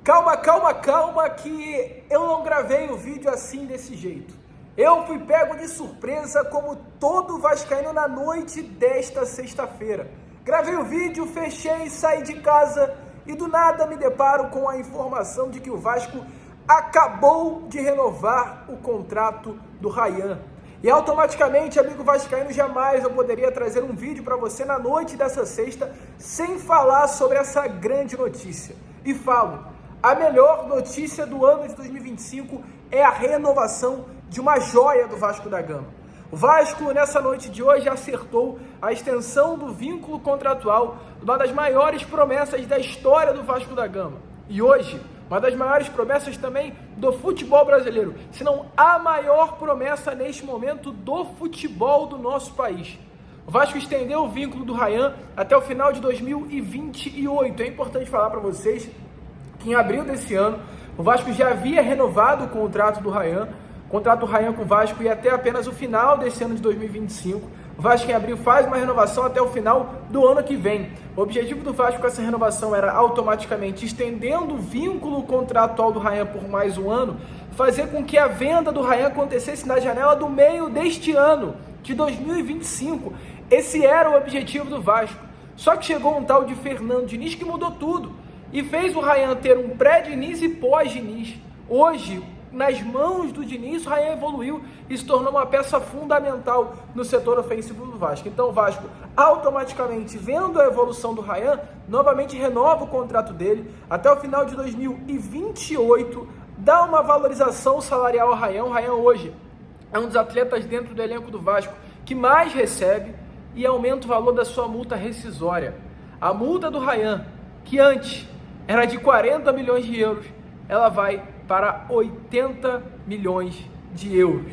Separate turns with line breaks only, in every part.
Calma, calma, calma, que eu não gravei o vídeo assim desse jeito. Eu fui pego de surpresa como todo vascaíno na noite desta sexta-feira. Gravei o vídeo, fechei, saí de casa e do nada me deparo com a informação de que o Vasco acabou de renovar o contrato do Rayan. E automaticamente, amigo vascaíno, jamais eu poderia trazer um vídeo para você na noite dessa sexta sem falar sobre essa grande notícia. E falo, a melhor notícia do ano de 2025 é a renovação de uma joia do Vasco da Gama. O Vasco, nessa noite de hoje, acertou a extensão do vínculo contratual de uma das maiores promessas da história do Vasco da Gama. E hoje, uma das maiores promessas também do futebol brasileiro, se não a maior promessa neste momento do futebol do nosso país. O Vasco estendeu o vínculo do Rayan até o final de 2028. É importante falar para vocês que em abril desse ano, o Vasco já havia renovado o contrato do Rayan. O contrato do Rayan com o Vasco ia até apenas o final desse ano de 2025. O Vasco em abril faz uma renovação até o final do ano que vem. O objetivo do Vasco com essa renovação era automaticamente estendendo o vínculo contratual do Rayan por mais um ano, fazer com que a venda do Rayan acontecesse na janela do meio deste ano, de 2025. Esse era o objetivo do Vasco. Só que chegou um tal de Fernando Diniz que mudou tudo e fez o Rayan ter um pré-Diniz e pós-Diniz. Hoje, nas mãos do Diniz, o Rayan evoluiu e se tornou uma peça fundamental no setor ofensivo do Vasco. Então o Vasco, automaticamente, vendo a evolução do Rayan, novamente renova o contrato dele até o final de 2028, dá uma valorização salarial ao Rayan. O Rayan hoje é um dos atletas dentro do elenco do Vasco que mais recebe e aumenta o valor da sua multa rescisória. A multa do Rayan, que antes era de 40 milhões de euros, ela vai para 80 milhões de euros,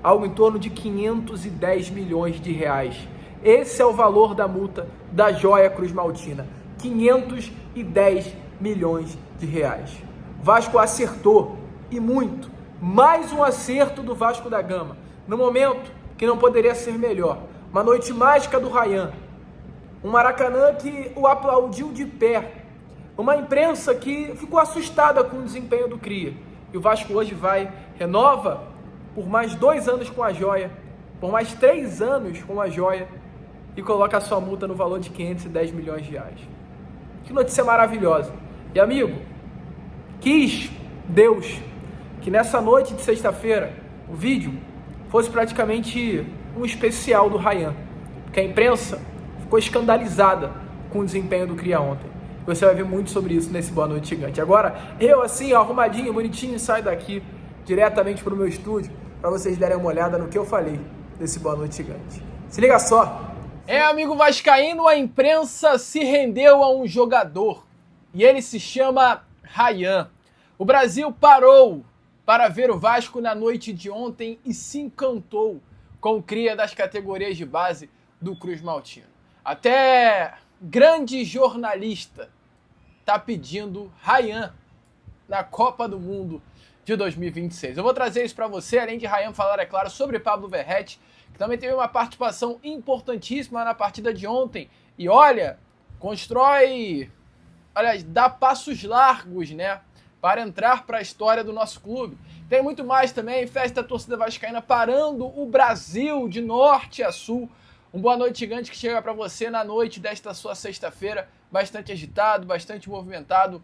algo em torno de 510 milhões de reais. Esse é o valor da multa da joia Cruz Maltina, 510 milhões de reais. Vasco acertou, e muito, mais um acerto do Vasco da Gama, no momento que não poderia ser melhor. Uma noite mágica do Rayan, um Maracanã que o aplaudiu de pé, uma imprensa que ficou assustada com o desempenho do Cria. E o Vasco hoje renova por mais 2 anos com a joia, por mais 3 anos com a joia e coloca a sua multa no valor de 510 milhões de reais. Que notícia maravilhosa. E amigo, quis Deus que nessa noite de sexta-feira o vídeo fosse praticamente um especial do Rayan, porque a imprensa ficou escandalizada com o desempenho do Cria ontem. Você vai ver muito sobre isso nesse Boa Noite Gigante. Agora, eu assim, arrumadinho, bonitinho, saio daqui diretamente para o meu estúdio para vocês derem uma olhada no que eu falei nesse Boa Noite Gigante. Se liga só! Amigo vascaíno, a imprensa se rendeu a um jogador e ele se chama Rayan. O Brasil parou para ver o Vasco na noite de ontem e se encantou com o Cria das categorias de base do Cruz Maltino. Até grande jornalista tá pedindo Rayan na Copa do Mundo de 2026. Eu vou trazer isso para você, além de Rayan falar, é claro, sobre Pablo Verratti, que também teve uma participação importantíssima na partida de ontem. E olha, dá passos largos, né, para entrar para a história do nosso clube. Tem muito mais também, festa da torcida vascaína parando o Brasil de norte a sul. Um Boa Noite Gigante que chega para você na noite desta sua sexta-feira, bastante agitado, bastante movimentado,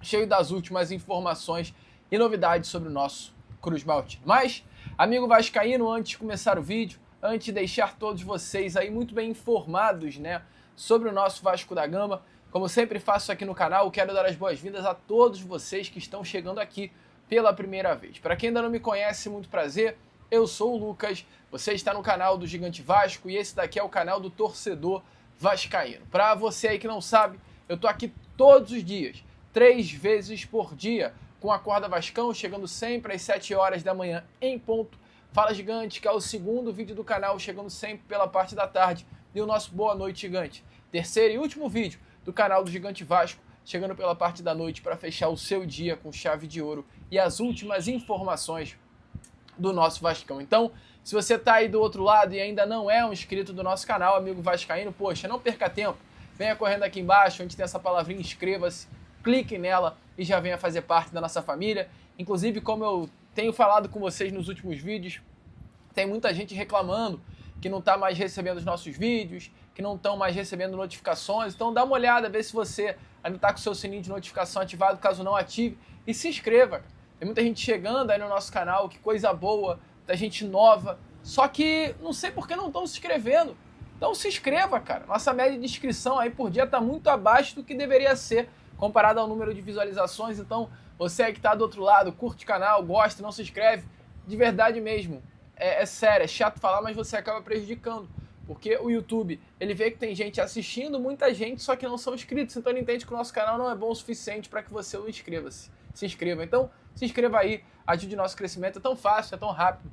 cheio das últimas informações e novidades sobre o nosso Cruz Maltino. Mas, amigo vascaíno, antes de começar o vídeo, antes de deixar todos vocês aí muito bem informados, né, sobre o nosso Vasco da Gama, como sempre faço aqui no canal, quero dar as boas-vindas a todos vocês que estão chegando aqui pela primeira vez. Para quem ainda não me conhece, muito prazer. Eu sou o Lucas, você está no canal do Gigante Vasco e esse daqui é o canal do Torcedor Vascaíno. Para você aí que não sabe, eu tô aqui todos os dias, 3 vezes por dia, com a Acorda Vascão, chegando sempre às 7 horas da manhã em ponto. Fala Gigante, que é o segundo vídeo do canal, chegando sempre pela parte da tarde. E o nosso Boa Noite Gigante, terceiro e último vídeo do canal do Gigante Vasco, chegando pela parte da noite para fechar o seu dia com chave de ouro e as últimas informações do nosso Vascão. Então, se você tá aí do outro lado e ainda não é um inscrito do nosso canal, amigo vascaíno, poxa, não perca tempo. Venha correndo aqui embaixo, onde tem essa palavrinha inscreva-se, clique nela e já venha fazer parte da nossa família. Inclusive, como eu tenho falado com vocês nos últimos vídeos, tem muita gente reclamando que não está mais recebendo os nossos vídeos, que não estão mais recebendo notificações. Então dá uma olhada, vê se você ainda está com o seu sininho de notificação ativado, caso não ative, e se inscreva. Tem muita gente chegando aí no nosso canal, que coisa boa, da gente nova, só que não sei por que não estão se inscrevendo. Então se inscreva, cara. Nossa média de inscrição aí por dia está muito abaixo do que deveria ser, comparado ao número de visualizações. Então você aí que está do outro lado, curte o canal, gosta, não se inscreve, de verdade mesmo. É sério, é chato falar, mas você acaba prejudicando. Porque o YouTube, ele vê que tem gente assistindo, muita gente, só que não são inscritos. Então ele entende que o nosso canal não é bom o suficiente para que você se inscreva. Então se inscreva aí, ajude o nosso crescimento. É tão fácil, é tão rápido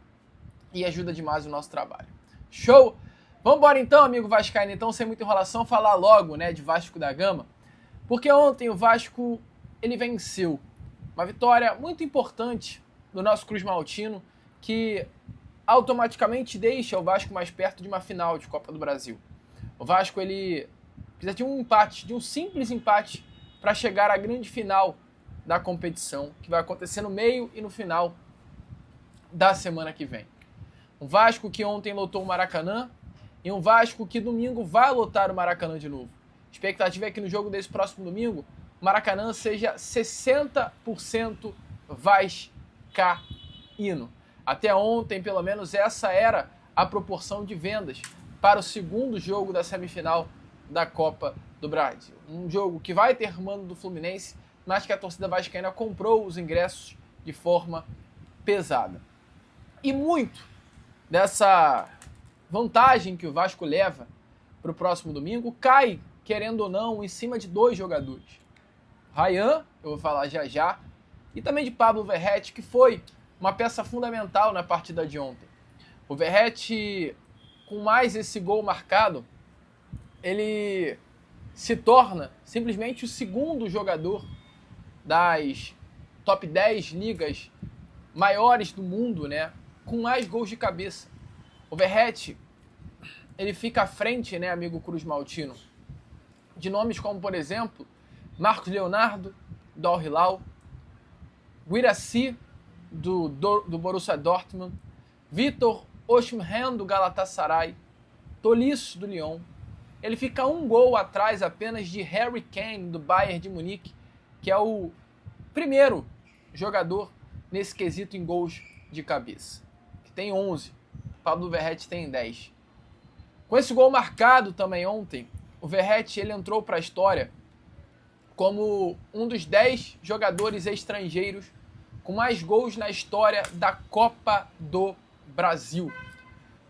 e ajuda demais o nosso trabalho. Show? Vamos embora então, amigo vascaíno. Então, sem muita enrolação, falar logo, né, de Vasco da Gama. Porque ontem o Vasco, ele venceu. Uma vitória muito importante do nosso Cruz Maltino, que automaticamente deixa o Vasco mais perto de uma final de Copa do Brasil. O Vasco, ele precisa de um empate, de um simples empate, para chegar à grande final da competição, que vai acontecer no meio e no final da semana que vem. Um Vasco que ontem lotou o Maracanã e um Vasco que domingo vai lotar o Maracanã de novo. A expectativa é que no jogo desse próximo domingo, o Maracanã seja 60% vascaíno. Até ontem, pelo menos, essa era a proporção de vendas para o segundo jogo da semifinal da Copa do Brasil. Um jogo que vai ter mando do Fluminense, mas que a torcida vascaína comprou os ingressos de forma pesada. E muito dessa vantagem que o Vasco leva para o próximo domingo cai, querendo ou não, em cima de dois jogadores. Ryan, eu vou falar já já, e também de Pablo Verratti, que foi uma peça fundamental na partida de ontem. O Verratti, com mais esse gol marcado, ele se torna simplesmente o segundo jogador das top 10 ligas maiores do mundo, né, com mais gols de cabeça. O Verratti, ele fica à frente, né, amigo Cruz Maltino, de nomes como, por exemplo, Marcos Leonardo, do Al Hilal, Guirassy, do Borussia Dortmund, Victor Osimhen, do Galatasaray, Tolisso, do Lyon. Ele fica um gol atrás apenas de Harry Kane, do Bayern de Munique, que é o primeiro jogador nesse quesito em gols de cabeça, que tem 11. Pablo Verratti tem 10. Com esse gol marcado também ontem, o Verratti ele entrou para a história como um dos 10 jogadores estrangeiros com mais gols na história da Copa do Brasil.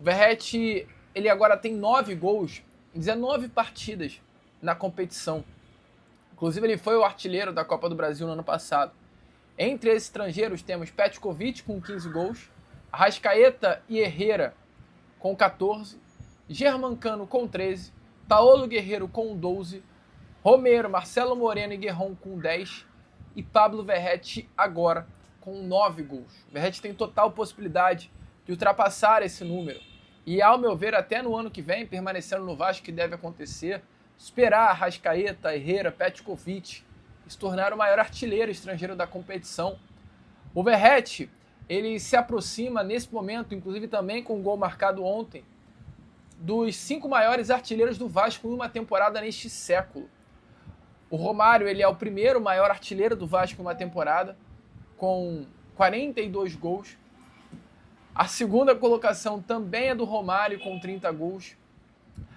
O Verratti ele agora tem 9 gols em 19 partidas na competição. Inclusive ele foi o artilheiro da Copa do Brasil no ano passado. Entre esses estrangeiros temos Petkovic com 15 gols, Arrascaeta e Herrera com 14, Germancano com 13, Paolo Guerreiro com 12, Romero, Marcelo Moreno e Guerrón com 10 e Pablo Verratti agora com 9 gols. O Verratti tem total possibilidade de ultrapassar esse número e, ao meu ver, até no ano que vem, permanecendo no Vasco, que deve acontecer, esperar Arrascaeta, Herrera, Petkovic se tornar o maior artilheiro estrangeiro da competição. O Verratti, ele se aproxima nesse momento, inclusive também com o gol marcado ontem, dos 5 maiores artilheiros do Vasco em uma temporada neste século. O Romário, ele é o primeiro maior artilheiro do Vasco em uma temporada, com 42 gols. A segunda colocação também é do Romário, com 30 gols.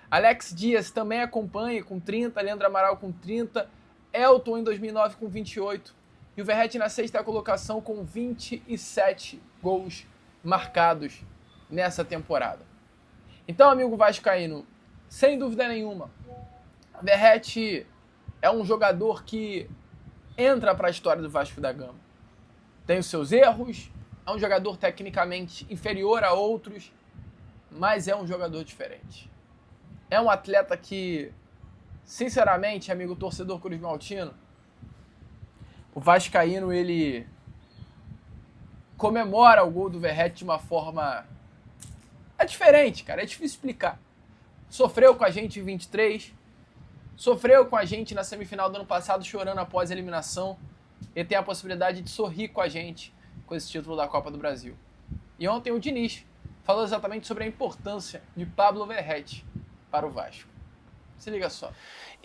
Alex Dias também acompanha com 30, Leandro Amaral com 30, Elton em 2009 com 28 e o Verratti na sexta colocação com 27 gols marcados nessa temporada. Então, amigo vascaíno, sem dúvida nenhuma, Verratti é um jogador que entra para a história do Vasco da Gama. Tem os seus erros, é um jogador tecnicamente inferior a outros, mas é um jogador diferente. É um atleta que, sinceramente, amigo torcedor Cruz Maltino, o vascaíno, ele comemora o gol do Verratti de uma forma... É diferente, cara, é difícil explicar. Sofreu com a gente em 23, sofreu com a gente na semifinal do ano passado, chorando após a eliminação. ele tem a possibilidade de sorrir com a gente com esse título da Copa do Brasil. E ontem o Diniz falou exatamente sobre a importância de Pablo Verratti para o Vasco. Se liga só.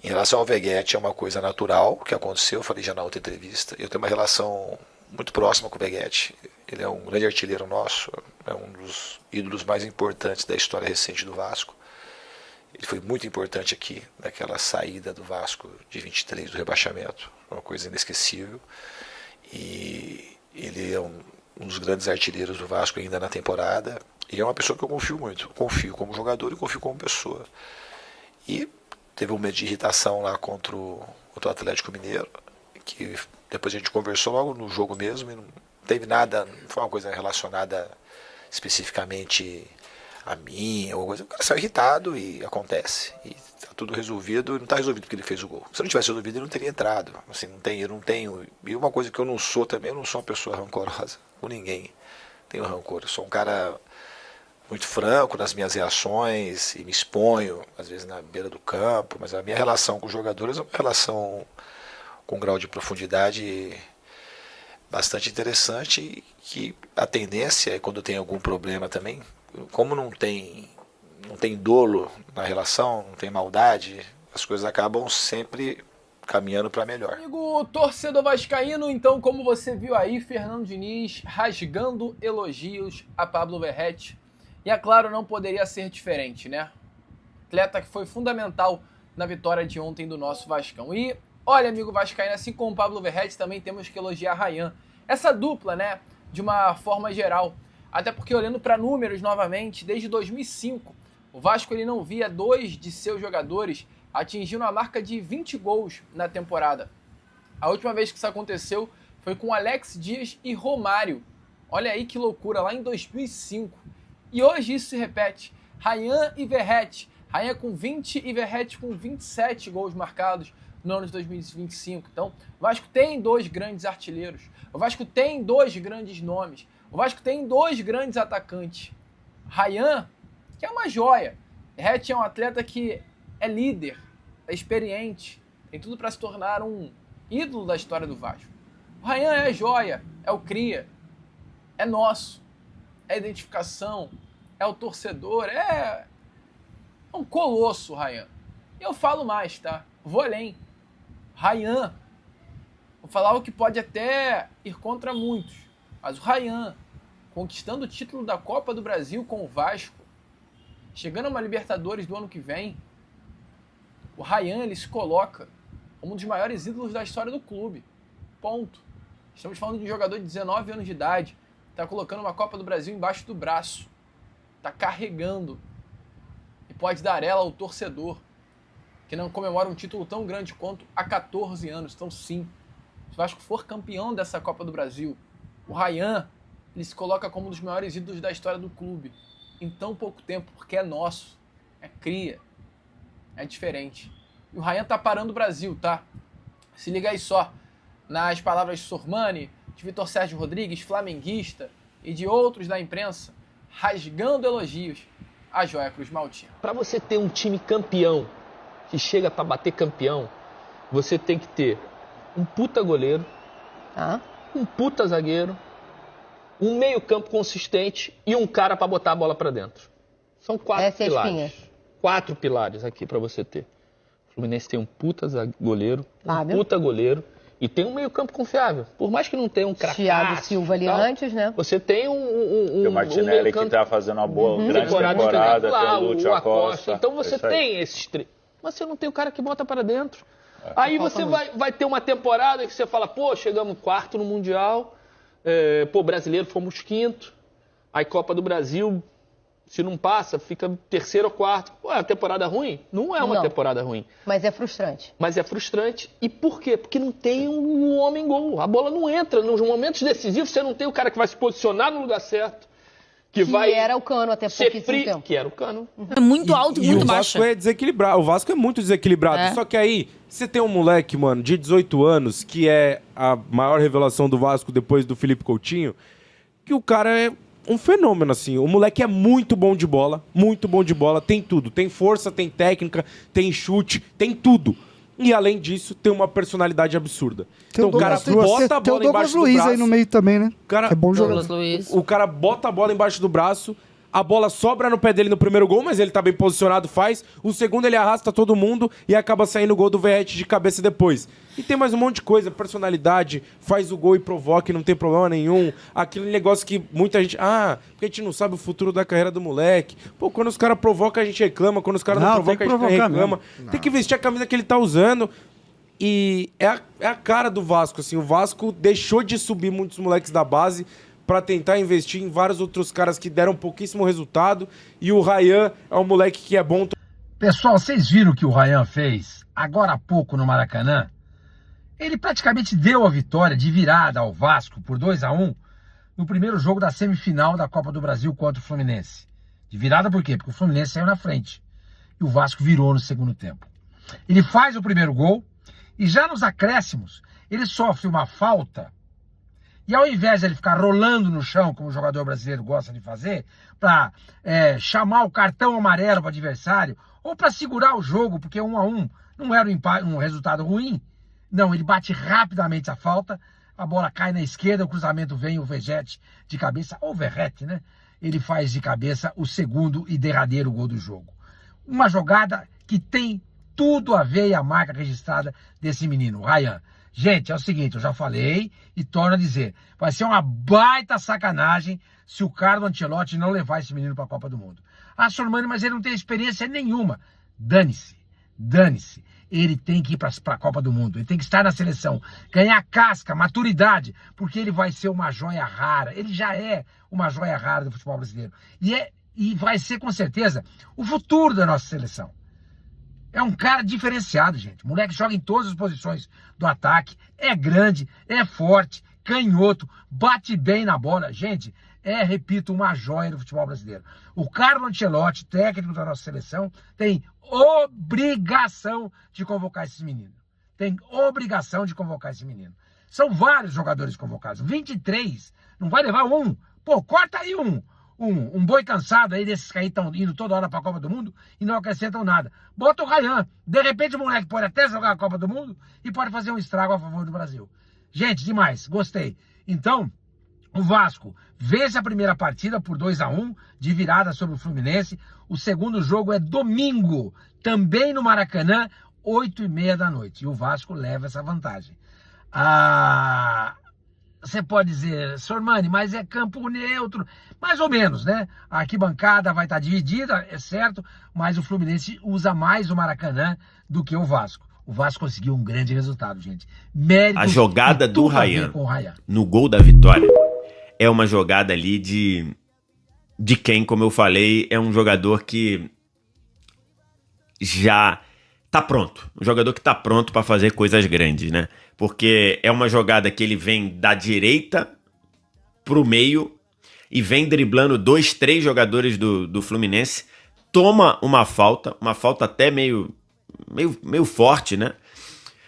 Em relação ao Verratti, é uma coisa natural que aconteceu, eu falei já na outra entrevista. Eu tenho uma relação muito próxima com o Verratti. Ele é um grande artilheiro nosso, é um dos ídolos mais importantes da história recente do Vasco. Ele foi muito importante aqui, naquela saída do Vasco de 23 do rebaixamento, uma coisa inesquecível. E ele é um dos grandes artilheiros do Vasco ainda na temporada. E é uma pessoa que eu confio muito. Confio como jogador e confio como pessoa. E teve um momento de irritação lá contra o Atlético Mineiro, que depois a gente conversou logo no jogo mesmo, e não teve nada, não foi uma coisa relacionada especificamente a mim, ou coisa. O cara saiu irritado e acontece. E tá tudo resolvido, e não tá resolvido porque ele fez o gol. Se não tivesse resolvido, ele não teria entrado. Assim, eu não tenho. E uma coisa que eu não sou também, eu não sou uma pessoa rancorosa com ninguém. Tenho rancor. Eu sou um cara muito franco nas minhas reações e me exponho, às vezes na beira do campo, mas a minha relação com os jogadores é uma relação com um grau de profundidade bastante interessante, e que a tendência é quando tem algum problema também, como não tem dolo na relação, não tem maldade, as coisas acabam sempre caminhando para melhor.
Amigo torcedor vascaíno, então, como você viu aí, Fernando Diniz rasgando elogios a Pablo Verratti. E é claro, não poderia ser diferente, né? Atleta que foi fundamental na vitória de ontem do nosso Vascão. E olha, amigo vascaíno, assim como o Pablo Verratti, também temos que elogiar Ryan. Essa dupla, né, de uma forma geral. Até porque, olhando para números novamente, desde 2005, o Vasco ele não via dois de seus jogadores atingindo a marca de 20 gols na temporada. A última vez que isso aconteceu foi com Alex Dias e Romário. Olha aí que loucura, lá em 2005. E hoje isso se repete. Ryan e Verratti. Ryan com 20 e Verratti com 27 gols marcados no ano de 2025. Então, o Vasco tem dois grandes artilheiros. O Vasco tem dois grandes nomes. O Vasco tem dois grandes atacantes. Ryan, que é uma joia. Verratti é um atleta que é líder, é experiente, tem tudo para se tornar um ídolo da história do Vasco. O Ryan é joia, é o cria, é nosso. É identificação, é o torcedor, é um colosso o Ryan. E eu falo mais, tá? Vou além. Ryan, vou falar o que pode até ir contra muitos, mas o Ryan, conquistando o título da Copa do Brasil com o Vasco, chegando a uma Libertadores do ano que vem, o Ryan ele se coloca como um dos maiores ídolos da história do clube. Ponto. Estamos falando de um jogador de 19 anos de idade, está colocando uma Copa do Brasil embaixo do braço, está carregando e pode dar ela ao torcedor, que não comemora um título tão grande quanto há 14 anos. Então sim, se o Vasco for campeão dessa Copa do Brasil, o Ryan ele se coloca como um dos maiores ídolos da história do clube, em tão pouco tempo, porque é nosso, é cria, é diferente. E o Ryan tá parando o Brasil, tá? Se liga aí só, nas palavras de Sormani, de Vitor Sérgio Rodrigues, flamenguista, e de outros da imprensa, rasgando elogios à joia Cruz Maltina.
Para você ter um time campeão, que chega para bater campeão, você tem que ter um puta goleiro, um puta zagueiro, um meio campo consistente e um cara para botar a bola para dentro. São 4 pilares. 4 pilares aqui para você ter. O Fluminense tem um puta goleiro, um puta goleiro, e tem um meio-campo confiável. Por mais que não tenha um cracaço...
Thiago Silva ali antes, né?
Você tem
tem o Martinelli que está fazendo uma boa, grande temporada, tem o Lúcio Acosta.
Então você tem esses três. Mas você não tem o cara que bota para dentro. Aí você vai ter uma temporada que você fala, pô, chegamos quarto no Mundial, brasileiro fomos quinto, aí Copa do Brasil... Se não passa, fica terceiro ou quarto. Pô, é uma temporada ruim? Não é uma temporada ruim.
Mas é frustrante.
Mas é frustrante. E por quê? Porque não tem um homem-gol. A bola não entra. Nos momentos decisivos, você não tem o cara que vai se posicionar no lugar certo. Que vai
era o Cano até pouquíssimo tempo.
Que era o Cano.
É muito alto e muito baixo.
O Vasco é desequilibrado. O Vasco é muito desequilibrado. Só que aí, você tem um moleque, mano, de 18 anos, que é a maior revelação do Vasco depois do Felipe Coutinho, que o cara é um fenômeno, assim. O moleque é muito bom de bola, tem tudo. Tem força, tem técnica, tem chute, tem tudo. E além disso, tem uma personalidade absurda. Então o cara bota a bola
tem o Douglas Luiz aí no meio também, né?
Cara,
é bom jogador.
O cara bota a bola embaixo do braço, a bola sobra no pé dele no primeiro gol, mas ele tá bem posicionado, faz. O segundo ele arrasta todo mundo e acaba saindo o gol do Verratti de cabeça depois. E tem mais um monte de coisa, personalidade, faz o gol e provoca e não tem problema nenhum. Aquele negócio que muita gente... porque a gente não sabe o futuro da carreira do moleque. Pô, quando os caras provocam a gente reclama, quando os caras não provocam a gente reclama. Tem que vestir a camisa que ele tá usando. E é a cara do Vasco, assim. O Vasco deixou de subir muitos moleques da base para tentar investir em vários outros caras que deram pouquíssimo resultado. E o Ryan é um moleque que é bom.
Pessoal, vocês viram o que o Ryan fez agora há pouco no Maracanã? Ele praticamente deu a vitória de virada ao Vasco por 2-1 no primeiro jogo da semifinal da Copa do Brasil contra o Fluminense. De virada por quê? Porque o Fluminense saiu na frente e o Vasco virou no segundo tempo. Ele faz o primeiro gol e já nos acréscimos ele sofre uma falta. E ao invés de ele ficar rolando no chão, como o jogador brasileiro gosta de fazer, para chamar o cartão amarelo para o adversário, ou para segurar o jogo, porque 1-1 não era um resultado ruim, não, ele bate rapidamente a falta, a bola cai na esquerda, o cruzamento vem, o Verratti de cabeça, ou Verratti, né? Ele faz de cabeça o segundo e derradeiro gol do jogo. Uma jogada que tem tudo a ver e a marca registrada desse menino, o Ryan. Gente, é o seguinte, eu já falei e torno a dizer, vai ser uma baita sacanagem se o Carlo Ancelotti não levar esse menino para a Copa do Mundo. Sormani, mas ele não tem experiência nenhuma. Dane-se. Ele tem que ir para a Copa do Mundo, ele tem que estar na seleção, ganhar casca, maturidade, porque ele vai ser uma joia rara, ele já é uma joia rara do futebol brasileiro. E vai ser, com certeza, o futuro da nossa seleção. É um cara diferenciado, gente. O moleque joga em todas as posições do ataque. É grande, é forte, canhoto, bate bem na bola. Gente, repito, uma joia do futebol brasileiro. O Carlo Ancelotti, técnico da nossa seleção, tem obrigação de convocar esse menino. São vários jogadores convocados. 23. Não vai levar um. Pô, corta aí um boi cansado aí desses que aí estão indo toda hora para a Copa do Mundo e não acrescentam nada. Bota o Ryan. De repente o moleque pode até jogar a Copa do Mundo e pode fazer um estrago a favor do Brasil. Gente, demais. Gostei. Então, o Vasco vence a primeira partida por 2-1 de virada sobre o Fluminense. O segundo jogo é domingo, também no Maracanã, 8h30 da noite. E o Vasco leva essa vantagem. Você pode dizer, Sormani, mas é campo neutro. Mais ou menos, né? A arquibancada vai estar dividida, é certo, mas o Fluminense usa mais o Maracanã do que o Vasco. O Vasco conseguiu um grande resultado, gente. Mérito.
A jogada do Ryan no gol da vitória é uma jogada ali de quem, como eu falei, é um jogador que já tá pronto. Um jogador que tá pronto para fazer coisas grandes, né? Porque é uma jogada que ele vem da direita pro meio e vem driblando 2, 3 jogadores do Fluminense, toma uma falta até meio forte, né?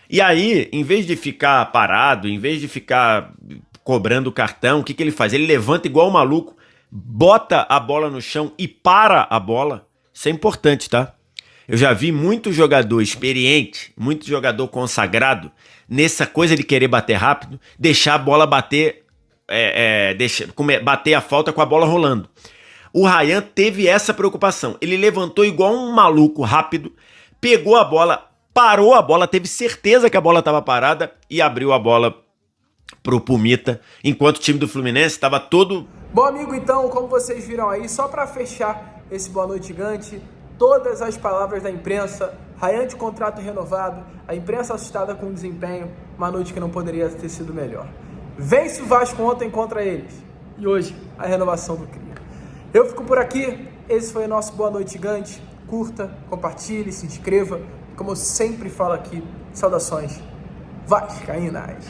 E aí, em vez de ficar parado, em vez de ficar cobrando o cartão, o que ele faz? Ele levanta igual um maluco, bota a bola no chão e para a bola. Isso é importante, tá? Eu já vi muito jogador experiente, muito jogador consagrado, nessa coisa de querer bater rápido, deixar a bola bater, bater a falta com a bola rolando. O Ryan teve essa preocupação. Ele levantou igual um maluco rápido, pegou a bola, parou a bola, teve certeza que a bola estava parada e abriu a bola pro Pumita, enquanto o time do Fluminense estava todo...
Bom, amigo, então, como vocês viram aí, só para fechar esse Boa Noite Gigante, todas as palavras da imprensa, Ryan de contrato renovado, a imprensa assustada com o desempenho, uma noite que não poderia ter sido melhor. Vence o Vasco ontem contra eles, e hoje a renovação do Cria. Eu fico por aqui, esse foi o nosso Boa Noite Gigante. Curta, compartilhe, se inscreva. Como eu sempre falo aqui, saudações vascaínas.